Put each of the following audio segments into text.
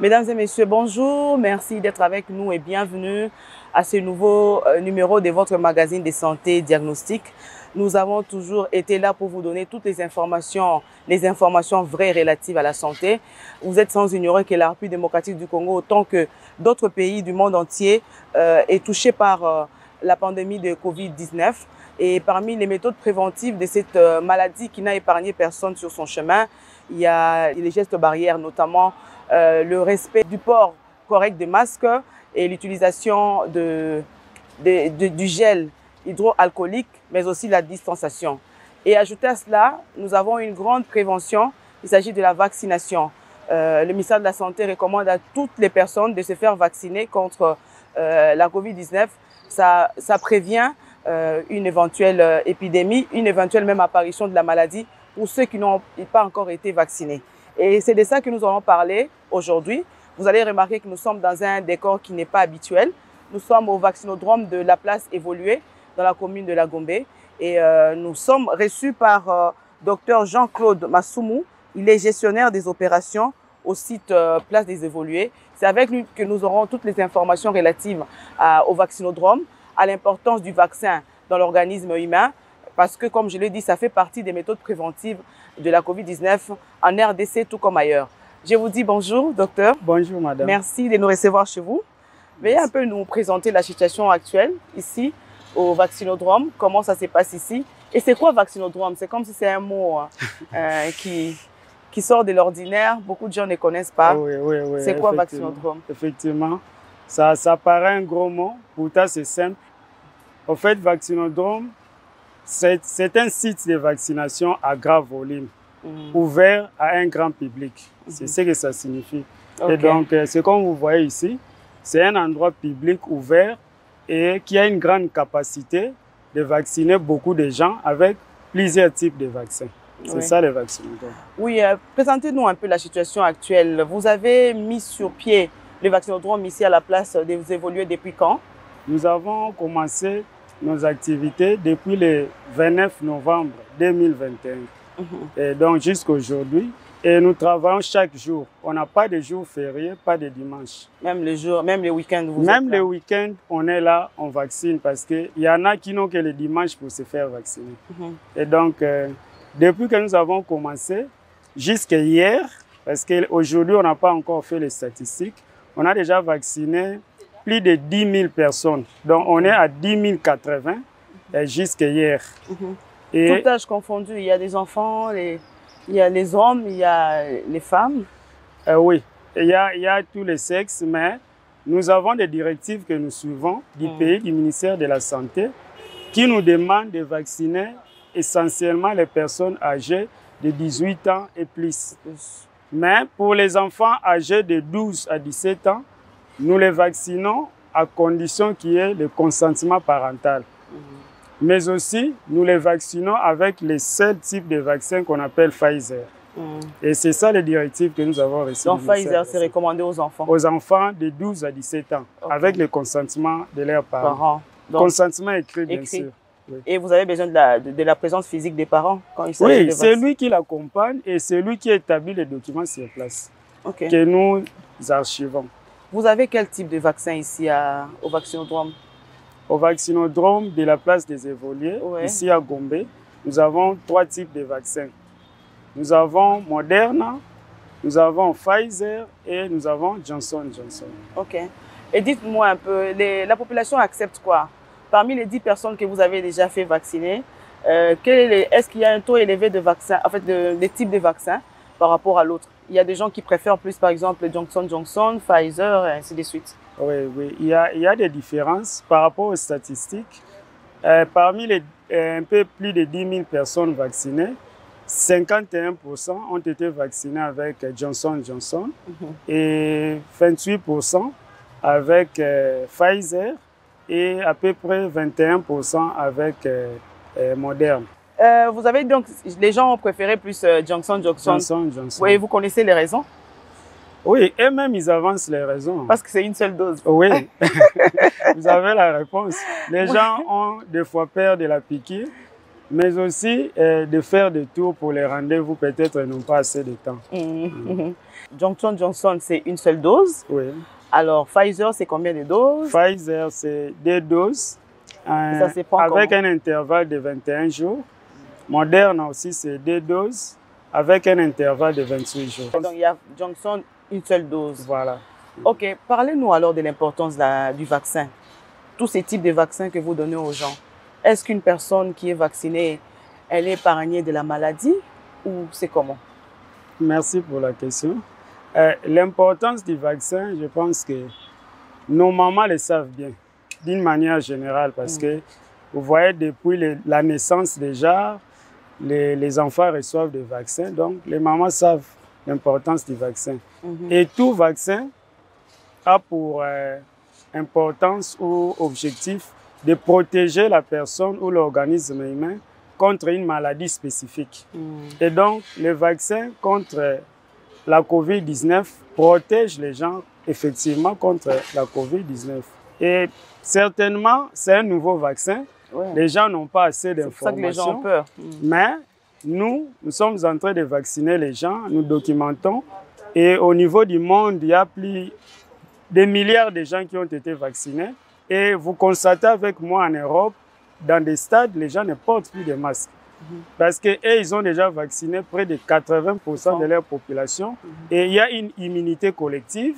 Mesdames et messieurs, bonjour. Merci d'être avec nous et bienvenue à ce nouveau numéro de votre magazine de santé diagnostic. Nous avons toujours été là pour vous donner toutes les informations vraies relatives à la santé. Vous êtes sans ignorer que la République démocratique du Congo, autant que d'autres pays du monde entier, est touchée par la pandémie de Covid-19. Et parmi les méthodes préventives de cette maladie qui n'a épargné personne sur son chemin, il y a les gestes barrières, notamment le respect du port correct des masques et l'utilisation du gel hydroalcoolique, mais aussi la distanciation. Et ajouté à cela, nous avons une grande prévention, il s'agit de la vaccination. Le ministère de la Santé recommande à toutes les personnes de se faire vacciner contre la Covid-19. Ça prévient une éventuelle épidémie, une éventuelle même apparition de la maladie pour ceux qui n'ont pas encore été vaccinés. Et c'est de ça que nous allons parler aujourd'hui. Vous allez remarquer que nous sommes dans un décor qui n'est pas habituel. Nous sommes au vaccinodrome de la place Évoluée, dans la commune de la Gombe. Et nous sommes reçus par Dr Jean-Claude Massoumou. Il est gestionnaire des opérations au site Place des Évolués. C'est avec lui que nous aurons toutes les informations relatives au vaccinodrome, à l'importance du vaccin dans l'organisme humain, parce que, comme je l'ai dit, ça fait partie des méthodes préventives de la Covid-19 en RDC, tout comme ailleurs. Je vous dis bonjour, docteur. Bonjour, madame. Merci de nous recevoir chez vous. Veuillez un peu nous présenter la situation actuelle ici, au vaccinodrome, comment ça se passe ici. Et c'est quoi vaccinodrome? C'est comme si c'est un mot qui sort de l'ordinaire. Beaucoup de gens ne connaissent pas. Oui. C'est quoi vaccinodrome? Effectivement, ça paraît un gros mot, pourtant c'est simple. En fait, vaccinodrome, c'est un site de vaccination à grand volume, ouvert à un grand public. C'est ce que ça signifie. Okay. Et donc, c'est comme vous voyez ici, c'est un endroit public ouvert et qui a une grande capacité de vacciner beaucoup de gens avec plusieurs types de vaccins. C'est ça le vaccinodrome. Oui, présentez-nous un peu la situation actuelle. Vous avez mis sur pied le vaccinodrome ici à la place des Évolués depuis quand? Nous avons commencé nos activités depuis le 29 novembre 2021. Et donc jusqu'à aujourd'hui. Et nous travaillons chaque jour. On n'a pas de jours fériés, pas de dimanche. Même les week-ends, vous êtes Même là? les week-ends, on est là, on vaccine parce qu'il y en a qui n'ont que le dimanche pour se faire vacciner. Et donc, depuis que nous avons commencé, jusqu'à hier, parce qu'aujourd'hui, on n'a pas encore fait les statistiques, on a déjà vacciné plus de 10 000 personnes. Donc, on est à 10 080 jusqu'à hier. Et tout âge confondu, il y a des enfants, il y a les hommes, il y a les femmes. Oui, il y a tous les sexes, mais nous avons des directives que nous suivons du pays, du ministère de la Santé, qui nous demandent de vacciner essentiellement les personnes âgées de 18 ans et plus. Mais pour les enfants âgés de 12 à 17 ans, nous les vaccinons à condition qu'il y ait le consentement parental. Mais aussi, nous les vaccinons avec les seuls types de vaccins qu'on appelle Pfizer. Et c'est ça les directives que nous avons reçues. Donc Pfizer, c'est recommandé aux enfants? Aux enfants de 12 à 17 ans, avec le consentement de leurs parents. Donc, consentement écrit, bien sûr. Oui. Et vous avez besoin de la présence physique des parents quand il s'agit de vacciner? C'est lui qui l'accompagne et c'est lui qui établit les documents sur place que nous archivons. Vous avez quel type de vaccin ici au vaccinodrome? Au vaccinodrome de la place des Évolués, ici à Gombe, nous avons 3 types de vaccins. Nous avons Moderna, nous avons Pfizer et nous avons Johnson & Johnson. Ok. Et dites-moi un peu, la population accepte quoi? Parmi les 10 personnes que vous avez déjà fait vacciner, est-ce qu'il y a un taux élevé de vaccins, en fait, des types de vaccins par rapport à l'autre? Il y a des gens qui préfèrent plus, par exemple, Johnson & Johnson, Pfizer, et ainsi de suite. Oui. Il y a des différences par rapport aux statistiques. Parmi les un peu plus de 10 000 personnes vaccinées, 51% ont été vaccinés avec Johnson & Johnson et 28% avec Pfizer et à peu près 21% avec Moderna. Vous avez donc, les gens ont préféré plus Johnson & Johnson. Oui, vous connaissez les raisons? Oui, eux-mêmes, ils avancent les raisons. Parce que c'est une seule dose. Oui, vous avez la réponse. Les gens ont des fois peur de la piqûre mais aussi de faire des tours pour les rendez-vous, peut-être n'ont pas assez de temps. Johnson Johnson, c'est une seule dose. Oui. Alors, Pfizer, c'est combien de doses? Pfizer, c'est 2 doses Ça se prend avec comment? un intervalle de 21 jours. Moderna aussi, c'est 2 doses avec un intervalle de 28 jours. Donc, il y a Johnson, une seule dose. Voilà. OK, parlez-nous alors de l'importance du vaccin. Tous ces types de vaccins que vous donnez aux gens. Est-ce qu'une personne qui est vaccinée, elle est épargnée de la maladie ou c'est comment? Merci pour la question. L'importance du vaccin, je pense que nos mamans le savent bien, d'une manière générale, parce que vous voyez, depuis la naissance déjà, les enfants reçoivent des vaccins, donc les mamans savent l'importance du vaccin. Et tout vaccin a pour importance ou objectif de protéger la personne ou l'organisme humain contre une maladie spécifique. Et donc, le vaccin contre la COVID-19 protège les gens effectivement contre la COVID-19. Et certainement, c'est un nouveau vaccin. Ouais. Les gens n'ont pas assez d'informations. C'est ça que les gens ont peur. Mais nous sommes en train de vacciner les gens, nous documentons. Et au niveau du monde, il y a plus de milliards de gens qui ont été vaccinés. Et vous constatez avec moi en Europe, dans des stades, les gens ne portent plus de masques. Parce qu'eux, ils ont déjà vacciné près de 80% de leur population. Et il y a une immunité collective.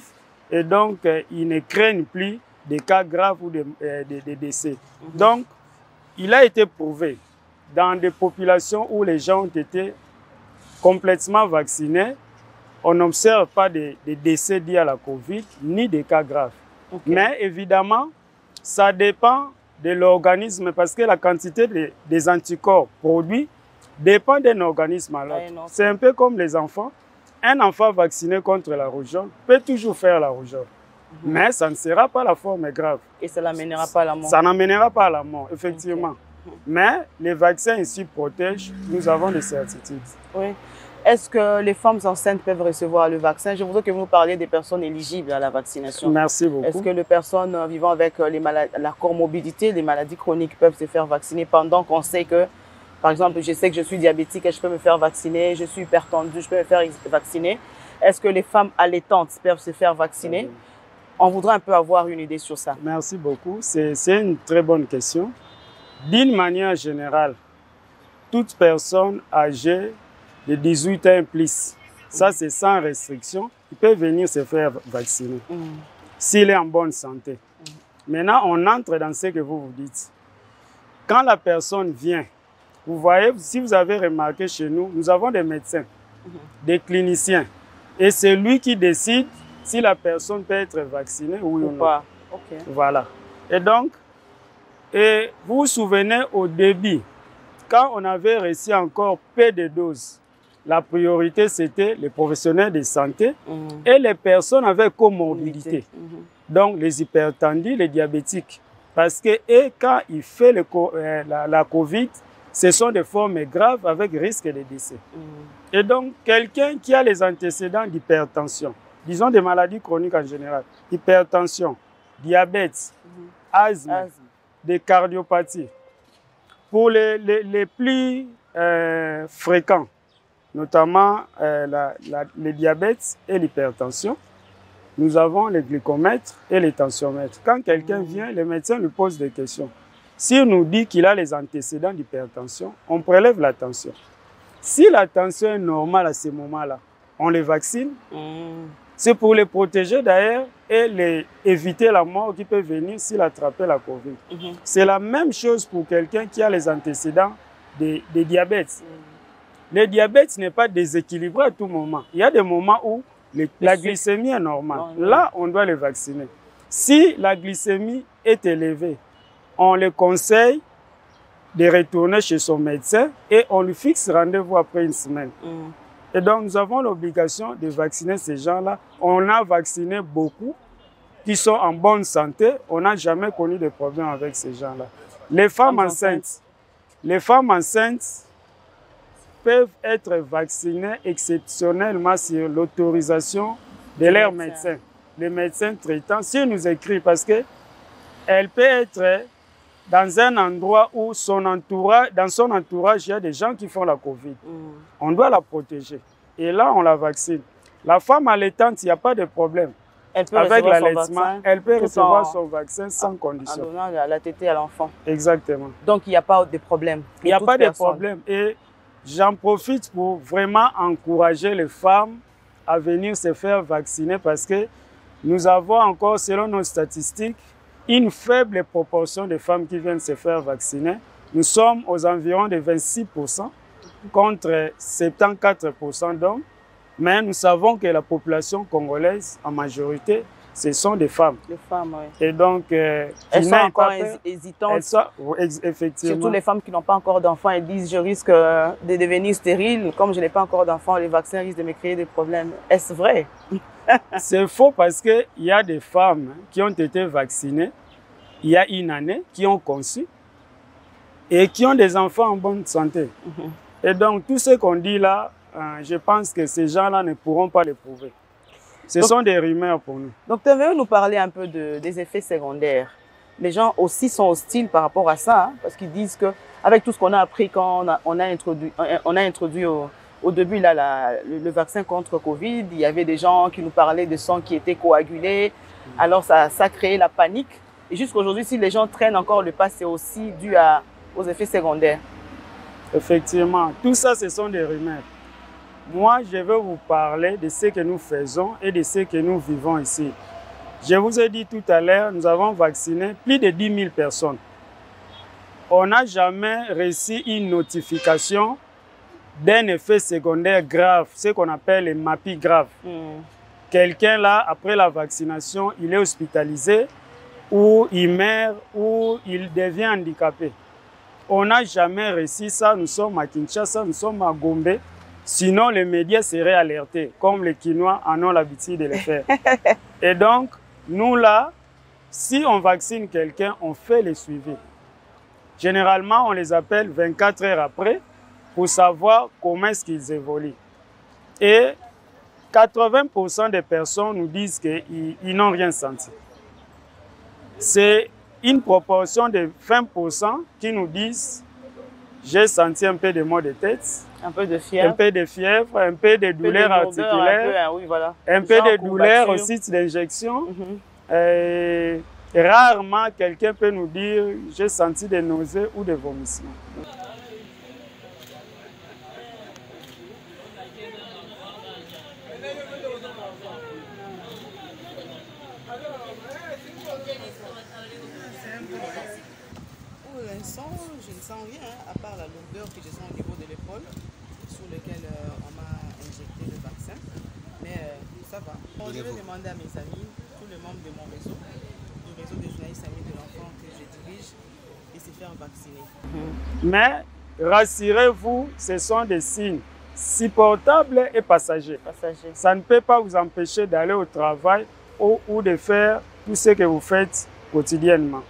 Et donc, ils ne craignent plus des cas graves ou des décès. Donc, il a été prouvé dans des populations où les gens ont été complètement vaccinés, on n'observe pas de décès liés à la COVID, ni des cas graves. Mais évidemment, ça dépend de l'organisme parce que la quantité des anticorps produits dépend d'un organisme à l'autre. C'est un peu comme les enfants. Un enfant vacciné contre la rougeole peut toujours faire la rougeole. Mais ça ne sera pas la forme grave. Et ça n'amènera pas à la mort. Ça n'amènera pas à la mort, effectivement. Mais les vaccins ici protègent, nous avons des certitudes. Oui. Est-ce que les femmes enceintes peuvent recevoir le vaccin? Je voudrais que vous nous parliez des personnes éligibles à la vaccination. Merci beaucoup. Est-ce que les personnes vivant avec la comorbidité, les maladies chroniques peuvent se faire vacciner pendant qu'on sait que, par exemple, je sais que je suis diabétique et je peux me faire vacciner, je suis hypertendue, je peux me faire vacciner. Est-ce que les femmes allaitantes peuvent se faire vacciner? On voudrait un peu avoir une idée sur ça. Merci beaucoup. C'est une très bonne question. D'une manière générale, toute personne âgée de 18 ans et plus, ça c'est sans restriction, il peut venir se faire vacciner s'il est en bonne santé. Maintenant, on entre dans ce que vous dites. Quand la personne vient, vous voyez, si vous avez remarqué chez nous, nous avons des médecins, des cliniciens, et c'est lui qui décide si la personne peut être vaccinée oui ou non. Voilà. Et donc, vous vous souvenez au début, quand on avait reçu encore peu de doses, la priorité c'était les professionnels de santé et les personnes avec comorbidité. Donc les hypertendus, les diabétiques. Parce que quand il fait la COVID, ce sont des formes graves avec risque de décès. Et donc quelqu'un qui a les antécédents d'hypertension, disons des maladies chroniques en général, hypertension, diabète, asthme, des cardiopathies. Pour les plus fréquents, notamment le diabète et l'hypertension, nous avons les glycomètres et les tensiomètres. Quand quelqu'un vient, le médecin lui pose des questions. S'il nous dit qu'il a les antécédents d'hypertension, on prélève la tension. Si la tension est normale à ce moment-là, on les vaccine. C'est pour les protéger d'ailleurs et éviter la mort qui peut venir s'il attrape la COVID. C'est la même chose pour quelqu'un qui a les antécédents de diabète. Le diabète n'est pas déséquilibré à tout moment. Il y a des moments où la glycémie est normale. Là, on doit les vacciner. Si la glycémie est élevée, on le conseille de retourner chez son médecin et on lui fixe rendez-vous après une semaine. Et donc, nous avons l'obligation de vacciner ces gens-là. On a vacciné beaucoup qui sont en bonne santé. On n'a jamais connu de problème avec ces gens-là. Les femmes enceintes peuvent être vaccinées exceptionnellement sur l'autorisation de leur médecin. Les médecins traitants, s'ils nous écrivent, parce qu'elle peut être dans un endroit où dans son entourage, il y a des gens qui font la Covid. On doit la protéger. Et là, on la vaccine. La femme allaitante, il n'y a pas de problème. Elle peut Avec recevoir son l'allaitement, vaccin elle peut recevoir en- son vaccin sans en condition. donnant la tétée à l'enfant. Exactement. Donc, il n'y a pas de problème. Il n'y a pas de problème. Et j'en profite pour vraiment encourager les femmes à venir se faire vacciner parce que nous avons encore, selon nos statistiques, une faible proportion de femmes qui viennent se faire vacciner. Nous sommes aux environs de 26% contre 74% d'hommes. Mais nous savons que la population congolaise, en majorité, ce sont des femmes. Les femmes, oui. Et donc, Elles sont encore hésitantes. Effectivement. Surtout les femmes qui n'ont pas encore d'enfants, elles disent je risque de devenir stérile. Comme je n'ai pas encore d'enfants, les vaccins risquent de me créer des problèmes. Est-ce vrai? C'est faux parce qu'il y a des femmes qui ont été vaccinées il y a une année, qui ont conçu et qui ont des enfants en bonne santé. Et donc, tout ce qu'on dit là, je pense que ces gens-là ne pourront pas le prouver. Ce sont des rumeurs pour nous. Docteur, veuillez nous parler un peu des effets secondaires. Les gens aussi sont hostiles par rapport à ça, hein, parce qu'ils disent qu'avec tout ce qu'on a appris quand on a introduit au début là, le vaccin contre Covid, il y avait des gens qui nous parlaient de sang qui était coagulé. Alors ça a créé la panique. Et jusqu'aujourd'hui, si les gens traînent encore le pas, c'est aussi dû aux effets secondaires. Effectivement, tout ça, ce sont des rumeurs. Moi, je vais vous parler de ce que nous faisons et de ce que nous vivons ici. Je vous ai dit tout à l'heure, nous avons vacciné plus de 10 000 personnes. On n'a jamais reçu une notification d'un effet secondaire grave, ce qu'on appelle les MAPI graves. Quelqu'un là, après la vaccination, il est hospitalisé ou il meurt ou il devient handicapé. On n'a jamais reçu ça. Nous sommes à Kinshasa, nous sommes à Gombe. Sinon, les médias seraient alertés, comme les Quinois en ont l'habitude de le faire. Et donc, nous là, si on vaccine quelqu'un, on fait le suivi. Généralement, on les appelle 24 heures après pour savoir comment est-ce qu'ils évoluent. Et 80% des personnes nous disent qu'ils n'ont rien senti. C'est une proportion de 20% qui nous disent j'ai senti un peu de maux de tête, un peu de fièvre, un peu de douleurs articulaires, un peu de douleurs au site d'injection. Rarement, quelqu'un peut nous dire j'ai senti des nausées ou des vomissements. Pour l'instant, je ne sens rien, à part la lourdeur que je sens au niveau de l'épaule, sur lequel on m'a injecté le vaccin. Mais ça va. Bon, je vais demander à mes amis, tous les membres de mon réseau, du réseau des journalistes amis de l'enfant que je dirige, de se faire vacciner. Mais rassurez-vous, ce sont des signes supportables et passagers. Ça ne peut pas vous empêcher d'aller au travail ou de faire tout ce que vous faites quotidiennement.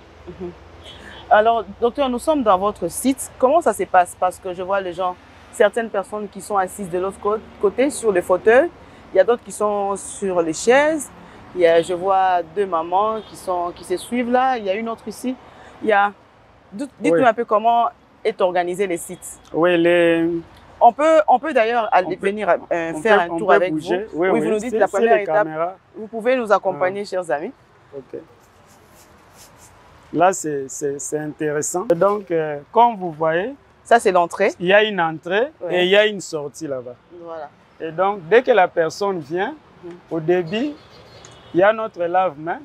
Alors, docteur, nous sommes dans votre site. Comment ça se passe? Parce que je vois les gens, certaines personnes qui sont assises de l'autre côté sur le fauteuil. Il y a d'autres qui sont sur les chaises. Je vois deux mamans qui se suivent là. Il y a une autre ici. Dites-nous un peu comment est organisé les sites. Oui, On peut d'ailleurs venir faire un tour avec bouger. vous. Oui, vous nous dites la première étape. Caméras. Vous pouvez nous accompagner, chers amis. Ok. Là, c'est intéressant. Donc, comme vous voyez, ça c'est l'entrée. Il y a une entrée et il y a une sortie là-bas. Voilà. Et donc, dès que la personne vient, au début, il y a notre lave-main.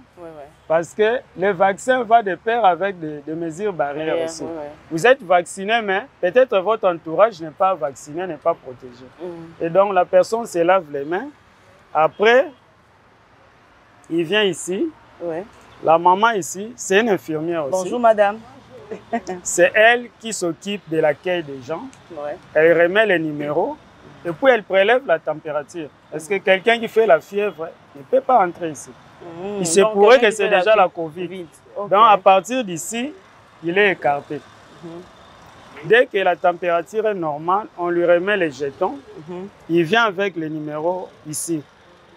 Parce que le vaccin va de pair avec des mesures barrières aussi. Vous êtes vacciné, mais peut-être votre entourage n'est pas vacciné, n'est pas protégé. Et donc, la personne se lave les mains. Après, il vient ici. La maman ici, c'est une infirmière aussi. Bonjour madame. C'est elle qui s'occupe de l'accueil des gens. Elle remet les numéros et puis elle prélève la température. Parce que quelqu'un qui fait la fièvre ne peut pas entrer ici. Il se pourrait que c'est déjà la Covid. Donc à partir d'ici, il est écarté. Dès que la température est normale, on lui remet les jetons. Il vient avec les numéros ici.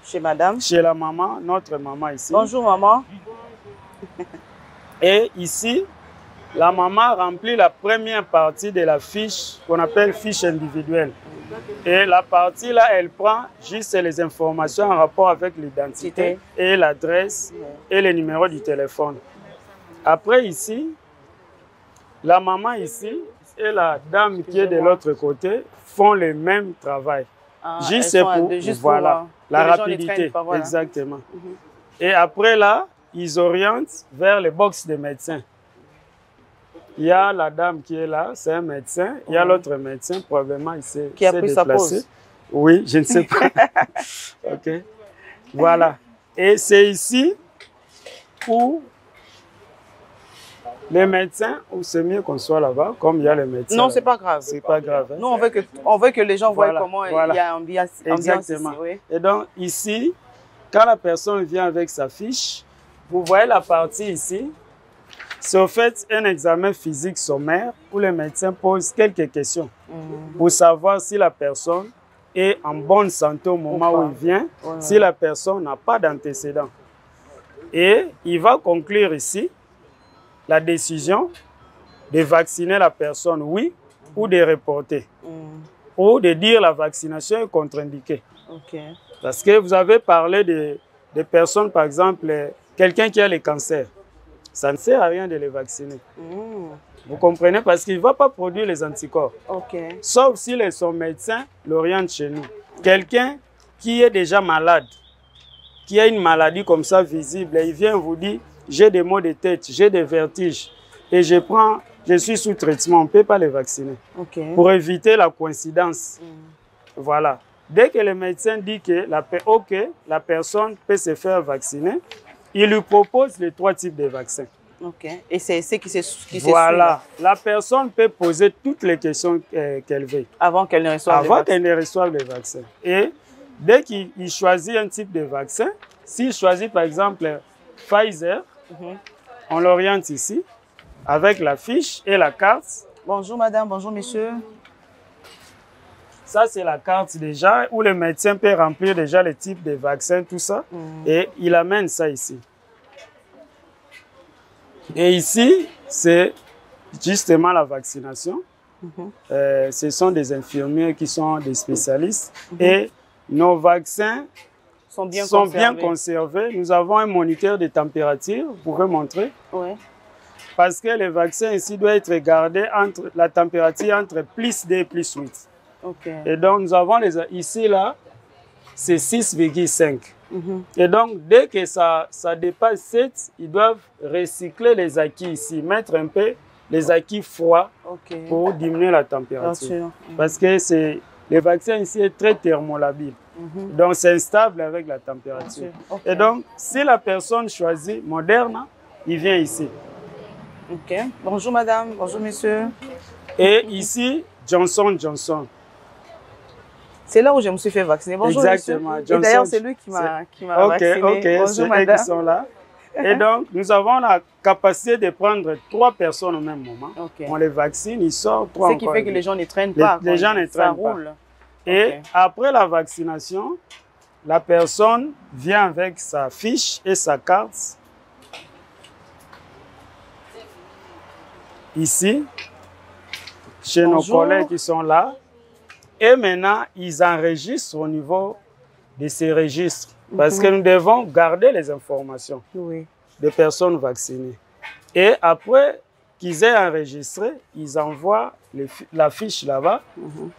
Chez madame? Chez la maman, notre maman ici. Bonjour maman. Et ici, la maman remplit la première partie de la fiche qu'on appelle fiche individuelle. Et la partie là, elle prend juste les informations en rapport avec l'identité et l'adresse et le numéro du téléphone. Après ici, la maman ici et la dame qui est de l'autre côté font le même travail. Juste pour la rapidité. Voilà. Exactement. Et après là, ils orientent vers les box des médecins. Il y a la dame qui est là, c'est un médecin. Il y a l'autre médecin, probablement, il s'est qui a pris sa pause. Oui, je ne sais pas. OK. Voilà. Et c'est ici où les médecins, ou c'est mieux qu'on soit là-bas, comme il y a les médecins. Non, c'est pas grave. C'est pas grave. Hein? Nous, on veut que les gens voient comment il y a ambiance. Exactement. Ici, oui. Et donc, ici, quand la personne vient avec sa fiche, vous voyez la partie ici. C'est au fait un examen physique sommaire où le médecin pose quelques questions pour savoir si la personne est en bonne santé au moment où il vient, si la personne n'a pas d'antécédents. Et il va conclure ici la décision de vacciner la personne, oui, ou de reporter, ou de dire la vaccination est contre-indiquée. Parce que vous avez parlé de personnes, par exemple, quelqu'un qui a le cancer. Ça ne sert à rien de les vacciner. Vous comprenez? Parce qu'il ne va pas produire les anticorps. Sauf si son médecin l'oriente chez nous. Quelqu'un qui est déjà malade, qui a une maladie comme ça visible, et il vient vous dire, j'ai des maux de tête, j'ai des vertiges, et je suis sous traitement, on ne peut pas les vacciner. Pour éviter la coïncidence. Voilà. Dès que le médecin dit que la personne peut se faire vacciner, il lui propose les 3 types de vaccins. Et c'est ce qui se suit. Voilà. La personne peut poser toutes les questions qu'elle veut. Avant qu'elle ne reçoive les vaccins. Et dès qu'il choisit un type de vaccin, s'il choisit par exemple Pfizer, on l'oriente ici avec la fiche et la carte. Bonjour madame, bonjour monsieur. Ça, c'est la carte déjà où le médecin peut remplir déjà le type de vaccin, tout ça. Et il amène ça ici. Et ici, c'est justement la vaccination. Ce sont des infirmiers qui sont des spécialistes. Et nos vaccins sont bien conservés. Nous avons un moniteur de température, vous pouvez montrer. Parce que le vaccin ici doit être gardé entre la température entre +2 et +8. Et donc, nous avons ici, là, c'est 6,5. Et donc, dès que ça dépasse 7, ils doivent recycler les acquis ici, mettre un peu les acquis froids pour diminuer la température. Parce que le vaccin ici est très thermolabile. Donc, c'est instable avec la température. Et donc, si la personne choisit Moderna, il vient ici. Bonjour madame, bonjour monsieur. Et ici, Johnson & Johnson. C'est là où je me suis fait vacciner. Bonjour exactement. Monsieur. Et d'ailleurs, c'est lui qui m'a vacciné. Bonjour c'est eux qui sont là. Et donc, nous avons la capacité de prendre 3 personnes au même moment. On les vaccine, ils sortent 3 encore. Ce qui fait que les gens ne traînent pas. Les gens ne traînent pas. Et après la vaccination, la personne vient avec sa fiche et sa carte. Ici, chez nos collègues qui sont là. Et maintenant, ils enregistrent au niveau de ces registres. Parce que nous devons garder les informations des personnes vaccinées. Et après qu'ils aient enregistré, ils envoient la fiche là-bas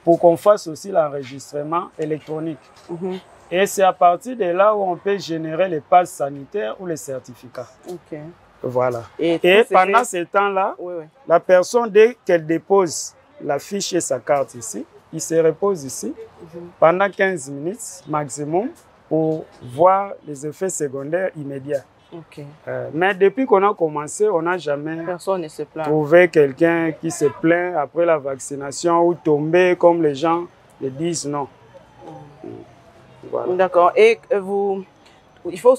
pour qu'on fasse aussi l'enregistrement électronique. Et c'est à partir de là où on peut générer les passes sanitaires ou les certificats. Voilà. Et pendant ce temps-là, la personne, dès qu'elle dépose la fiche et sa carte ici, il se repose ici pendant 15 minutes maximum pour voir les effets secondaires immédiats. Mais depuis qu'on a commencé, on n'a jamais trouvé quelqu'un qui se plaint après la vaccination ou tombé comme les gens le disent non. D'accord. Et il faut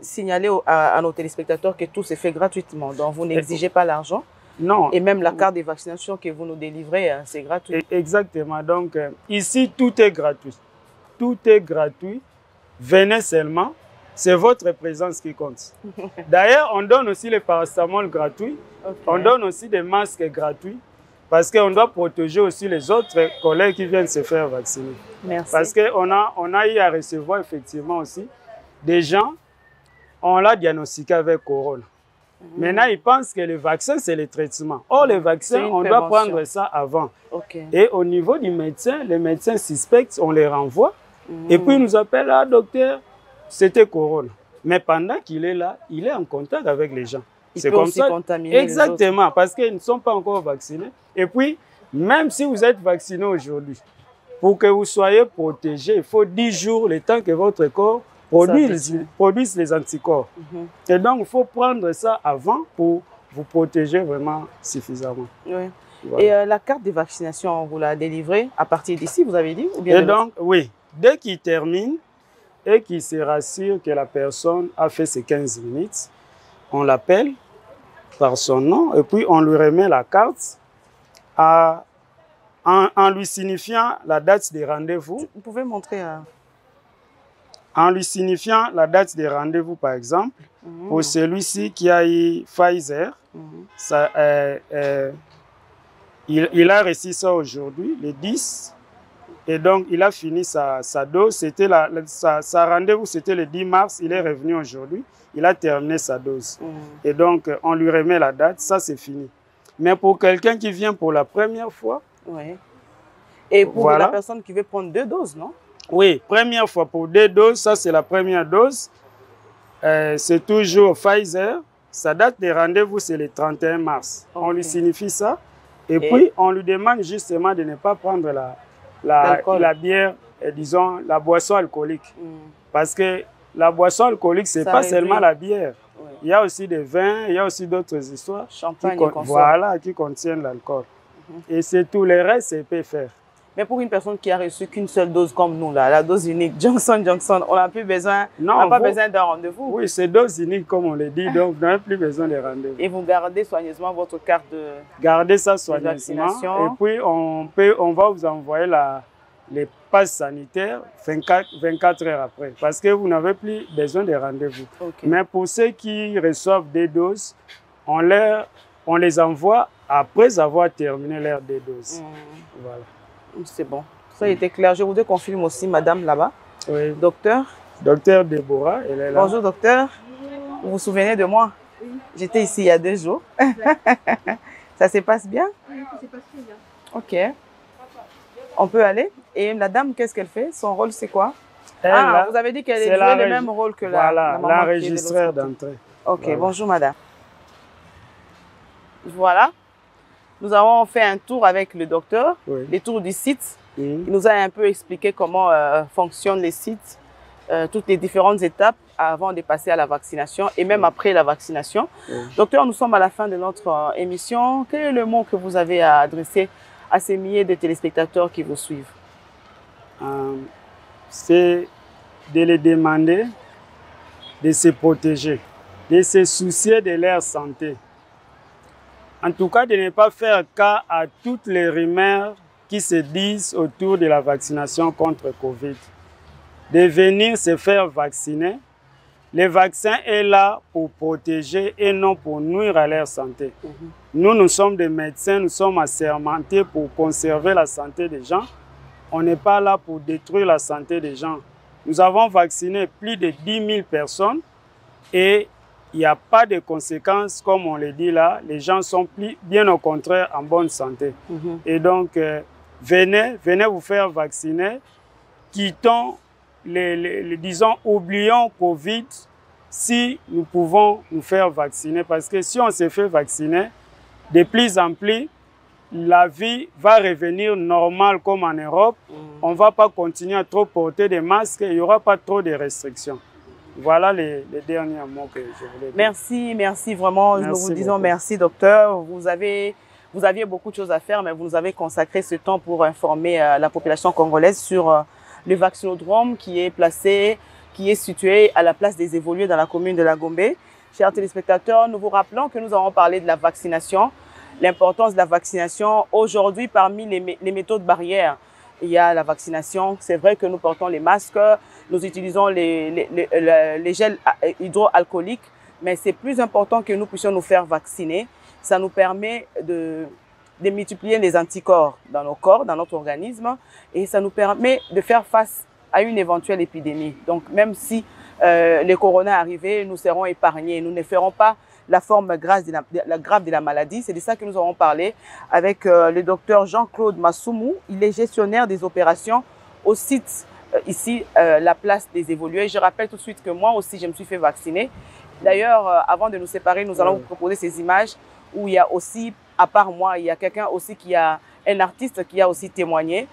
signaler à nos téléspectateurs que tout se fait gratuitement. Donc vous n'exigez pas l'argent. Non. Et même la carte de vaccination que vous nous délivrez, c'est gratuit. Exactement. Donc, ici, tout est gratuit. Tout est gratuit. Venez seulement. c'est votre présence qui compte. D'ailleurs, on donne aussi les paracétamol gratuits. Ok. On donne aussi des masques gratuits parce qu'on doit protéger aussi les autres collègues qui viennent se faire vacciner. Merci. Parce qu'on a eu à recevoir effectivement aussi des gens, on l'a diagnostiqué avec corona. Maintenant, ils pensent que le vaccin, c'est le traitement. Or, le vaccin, on doit prendre ça avant. Okay. Et au niveau du médecin, les médecins suspects, on les renvoie. Et puis, ils nous appellent, ah, docteur, c'était corona. Mais pendant qu'il est là, il est en contact avec les gens. C'est comme ça. Contaminer exactement, parce qu'ils ne sont pas encore vaccinés. Et puis, même si vous êtes vacciné aujourd'hui, pour que vous soyez protégé, il faut 10 jours, le temps que votre corps produise les anticorps. Et donc, il faut prendre ça avant pour vous protéger vraiment suffisamment. Oui. Voilà. Et la carte de vaccination, vous la délivrez à partir d'ici, vous avez dit ou bien et donc, oui, dès qu'il termine et qu'il se rassure que la personne a fait ses 15 minutes, on l'appelle par son nom et puis on lui remet la carte en lui signifiant la date des rendez-vous. Vous pouvez montrer en lui signifiant la date des rendez-vous, par exemple, pour celui-ci qui a eu Pfizer, ça, il a reçu ça aujourd'hui, le 10, et donc il a fini sa dose. C'était sa rendez-vous, c'était le 10 mars, il est revenu aujourd'hui, il a terminé sa dose. Et donc, on lui remet la date, ça c'est fini. Mais pour quelqu'un qui vient pour la première fois... Oui. Et pour la personne qui veut prendre 2 doses, non? Oui, première fois pour 2 doses, ça c'est la première dose. C'est toujours Pfizer. Sa date de rendez-vous, c'est le 31 mars. Okay. On lui signifie ça. Et puis, on lui demande justement de ne pas prendre la bière, disons, la boisson alcoolique. Parce que la boisson alcoolique, ce n'est pas seulement la bière. Ouais. Il y a aussi des vins, il y a aussi d'autres histoires qui contiennent l'alcool. Et c'est tout. Le reste, c'est peut faire. Mais pour une personne qui a reçu qu'une seule dose comme nous, là, la dose unique, Johnson, on n'a plus besoin, besoin d'un rendez-vous. Oui, c'est dose unique comme on le dit, donc vous n'avez plus besoin de rendez-vous. Et vous gardez soigneusement votre carte de Gardez ça soigneusement. Et puis, on va vous envoyer les passes sanitaires 24 heures après, parce que vous n'avez plus besoin de rendez-vous. Okay. Mais pour ceux qui reçoivent des doses, on les envoie après avoir terminé leur des doses. Voilà. C'est bon. Ça a été clair. Je voudrais qu'on filme aussi madame là-bas. Oui. Docteur. Docteur Déborah, elle est là. Bonjour docteur. Vous vous souvenez de moi? Oui. J'étais ici il y a 2 jours. Ça se passe bien? Oui, ça se passe bien. Ok. On peut aller. Et la dame, qu'est-ce qu'elle fait? Son rôle, c'est quoi? Vous avez dit qu'elle jouait le même rôle que la maman. L'enregistreur d'entrée. Ok, voilà. Bonjour madame. Voilà. Nous avons fait un tour avec le docteur, le tour du site. Il nous a un peu expliqué comment fonctionnent les sites, toutes les différentes étapes avant de passer à la vaccination et même après la vaccination. Docteur, nous sommes à la fin de notre émission. Quel est le mot que vous avez à adresser à ces milliers de téléspectateurs qui vous suivent? C'est de les demander de se protéger, de se soucier de leur santé. En tout cas, de ne pas faire cas à toutes les rumeurs qui se disent autour de la vaccination contre Covid. De venir se faire vacciner. Le vaccin est là pour protéger et non pour nuire à leur santé. Nous sommes des médecins, nous sommes assermentés pour conserver la santé des gens. On n'est pas là pour détruire la santé des gens. Nous avons vacciné plus de 10 000 personnes et il n'y a pas de conséquences, comme on le dit là. Les gens sont bien au contraire en bonne santé. Et donc, venez vous faire vacciner. Quittons, disons, oublions Covid si nous pouvons nous faire vacciner. Parce que si on se fait vacciner, de plus en plus, la vie va revenir normale comme en Europe. On ne va pas continuer à trop porter des masques. Il n'y aura pas trop de restrictions. Voilà les derniers mots que je voulais dire. Merci vraiment. Nous vous disons merci, docteur. Vous aviez beaucoup de choses à faire, mais vous nous avez consacré ce temps pour informer la population congolaise sur le vaccinodrome qui est situé à la place des Évolués dans la commune de la Gombe. Chers téléspectateurs, nous vous rappelons que nous avons parlé de la vaccination, l'importance de la vaccination. Aujourd'hui, parmi les méthodes barrières, il y a la vaccination. C'est vrai que nous portons les masques, nous utilisons les gels hydroalcooliques, mais c'est plus important que nous puissions nous faire vacciner. Ça nous permet de multiplier les anticorps dans nos corps, dans notre organisme, et ça nous permet de faire face à une éventuelle épidémie. Donc, même si le corona est arrivé, nous serons épargnés. Nous ne ferons pas la forme grave de la maladie. C'est de ça que nous avons parlé avec le docteur Jean-Claude Massoumou. Il est gestionnaire des opérations au site ici, la place des évolués. Je rappelle tout de suite que moi aussi, je me suis fait vacciner. D'ailleurs, avant de nous séparer, nous allons vous proposer ces images où il y a aussi, à part moi, il y a quelqu'un aussi qui a, un artiste qui a aussi témoigné.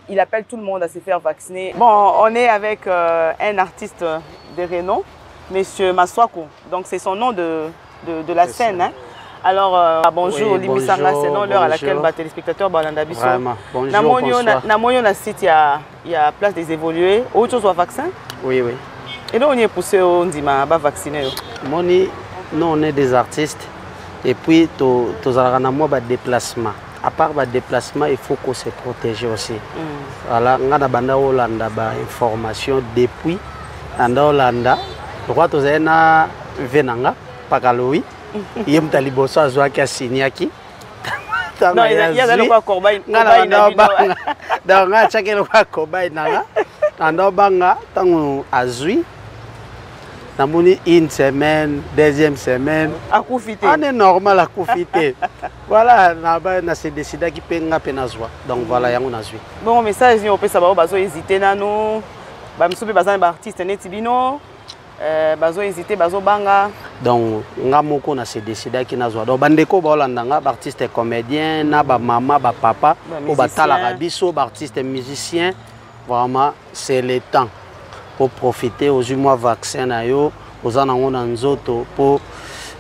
Il appelle tout le monde à se faire vacciner. Bon, on est avec un artiste de renom, Monsieur Maswaku. Donc, c'est son nom de la scène. Hein. Alors, bonjour, oui, Limisanga, c'est non l'heure à laquelle les téléspectateurs balanda biso. Vraiment, bonjour, bonsoir. Na site, il y a place des évolués. Autre chose, vaccin? Oui, oui. Et donc, on est poussé au Ndima, à vacciner. Moni, nous, on est des artistes. Et puis, tu as un déplacement. À part le déplacement, il faut qu'on se protège aussi. Voilà, on a des informations depuis Hollanda. Je crois que tu as un Venanga, Pakaloui. Il y a un taliboso qui a signé qui. Non, il y a des gens qui Namuni une semaine, deuxième semaine. À profiter. On est normal à profiter. Voilà, on s'est décidé qu'il peut pas penazwa. Donc voilà, on a joué. Bon message, on peut savoir bazo hésiter na nous. Ba msubi bazana ba artiste netibino. Bazo hésiter, bazo banga. Donc ngamoko on s'est décidé qu'il nazwa. Donc bandeko ba Hollanda nga ba artiste comédien, na ba maman, ba papa, ou ba tala biso, ba artiste musicien. Vraiment, c'est le temps pour profiter aux mois vaccin na yo aux anango na nzoto pour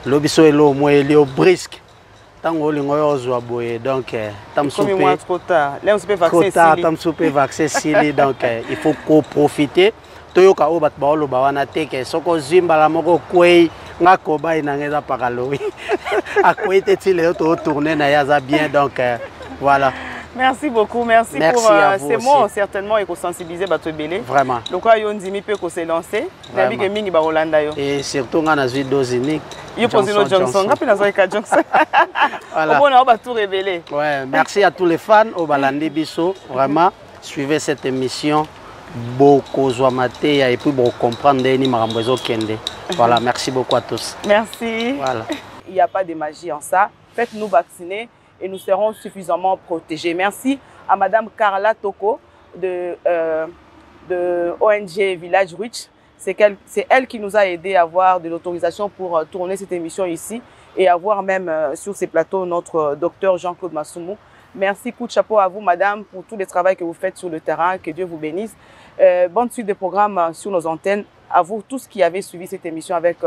lobiso elo mo elio brisque tango lingo yo zwa boye donc tam souper trop tard là on se peut vacciner tam souper vaccin sili donc il faut qu'on profiter toyoka o bat ba lo ba wana teke soko zimba la moko kwei ngako ba inangeza pakalowi akwei tetile yo to tourner na yaza bien donc voilà. Merci beaucoup, merci pour ces mots, certainement, et qu'on sensibilise Bato Belé. Vraiment. Donc, il y a un dimi peut qu'on s'est lancé. Et surtout, on a vu deux uniques. Il y a Johnson. Voilà. On va tout révéler. Ouais, merci à tous les fans au Balandi Bisso. Vraiment, suivez cette émission. Beaucoup et puis pour comprendre Kende. Voilà, merci beaucoup à tous. Merci. Voilà. Il n'y a pas de magie en ça. Faites-nous vacciner et nous serons suffisamment protégés. Merci à Madame Carla Toko de ONG Village Rich. C'est elle qui nous a aidé à avoir de l'autorisation pour tourner cette émission ici et avoir même sur ces plateaux notre docteur Jean-Claude Massoumou. Merci, coup de chapeau à vous, Madame, pour tout le travail que vous faites sur le terrain. Que Dieu vous bénisse. Bonne suite de programmes sur nos antennes. À vous tous qui avez suivi cette émission avec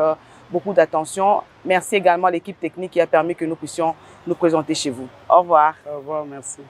beaucoup d'attention. Merci également à l'équipe technique qui a permis que nous puissions nous présenter chez vous. Au revoir. Au revoir, merci.